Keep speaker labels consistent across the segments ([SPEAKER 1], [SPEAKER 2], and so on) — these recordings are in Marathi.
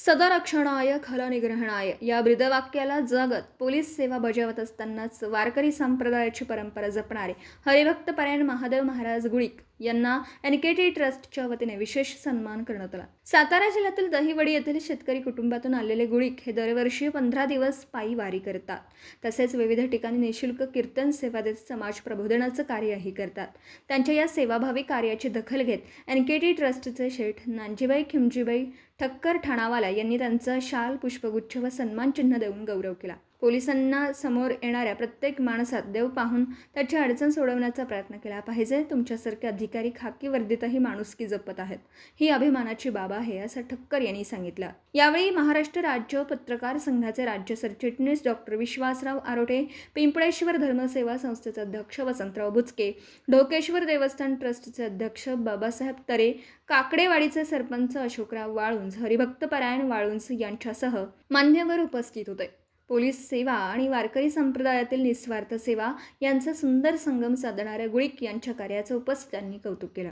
[SPEAKER 1] सदरक्षणाय खलनिग्रहणाय या ब्रीदवाक्याला जगत पोलीस सेवा बजावत असतानाच वारकरी संप्रदायाची परंपरा जपणारे हरिभक्त परायण महादेव महाराज गुळीक यांना एनकेटी ट्रस्टच्या वतीने विशेष सन्मान करण्यात आला। सातारा जिल्ह्यातील दहिवडी येथील शेतकरी कुटुंबातून आलेले गुळीक हे दरवर्षी 15 दिवस पायी वारी करतात। तसेच विविध ठिकाणी निःशुल्क कीर्तन सेवा देत समाज प्रबोधनाचं कार्यही करतात। त्यांच्या या सेवाभावी कार्याची दखल घेत एनकेटी ट्रस्टचे शेठ नानजीबाई खिमजीबाई ठक्कर ठाणावाला यांनी त्यांचा शाल, पुष्पगुच्छ व सन्मान चिन्ह देऊन गौरव केला। पोलिसांना समोर येणाऱ्या प्रत्येक माणसात देव पाहून त्याची अडचण सोडवण्याचा प्रयत्न केला पाहिजे। तुमच्यासारखे अधिकारी खाकी वर्दीतही माणुसकी जपत आहेत, ही अभिमानाची बाब आहे, असं ठक्कर यांनी सांगितलं। यावेळी महाराष्ट्र राज्य पत्रकार संघाचे राज्य सरचिटणीस डॉक्टर विश्वासराव आरोटे, पिंपळेश्वर धर्मसेवा संस्थेचे अध्यक्ष वसंतराव बुचके, ढोकेश्वर देवस्थान ट्रस्टचे अध्यक्ष बाबासाहेब तरे, काकडेवाडीचे सरपंच अशोकराव वाळुंज, हरिभक्त परायण वाळुंज यांच्यासह मान्यवर उपस्थित होते। पोलीस सेवा आणि वारकरी संप्रदायातील निस्वार्थ सेवा यांचा सुंदर संगम साधणाऱ्या गुळीक यांच्या कार्याचं उपस्थितांनी कौतुक केलं।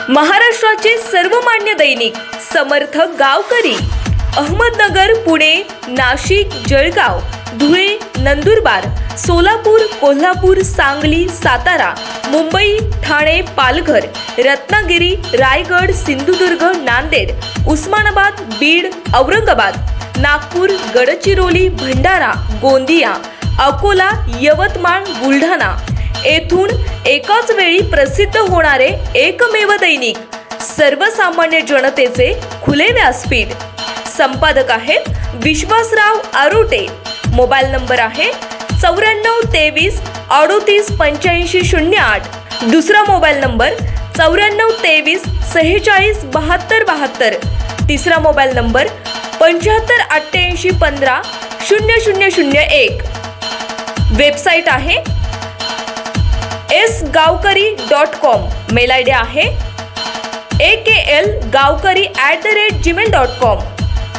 [SPEAKER 2] महाराष्ट्राचे सर्वमान्य दैनिक समर्थ गावकरी अहमदनगर, पुणे, नाशिक, जळगाव, धुळे, नंदुरबार, सोलापूर, कोल्हापूर, सांगली, सातारा, मुंबई, ठाणे, पालघर, रत्नागिरी, रायगड, सिंधुदुर्ग, नांदेड, उस्मानाबाद, बीड, औरंगाबाद, नागपूर, गडचिरोली, भंडारा, गोंदिया, अकोला, यवतमाळ, बुलढाणा येथून एकाच वेळी प्रसिद्ध होणारे एकमेव दैनिक, सर्वसामान्य जनतेचे खुले व्यासपीठ। संपादक आहेत विश्वासराव आरोटे। मोबाईल नंबर आहे 94 23 38 85 08। दुसरा मोबाईल नंबर 94 23 46 72 72। तिसरा मोबाईल नंबर 75 88 15 0001। वेबसाईट आहे sgavkari.com। मेल आयडी आहे akl gavkari@gmail.com।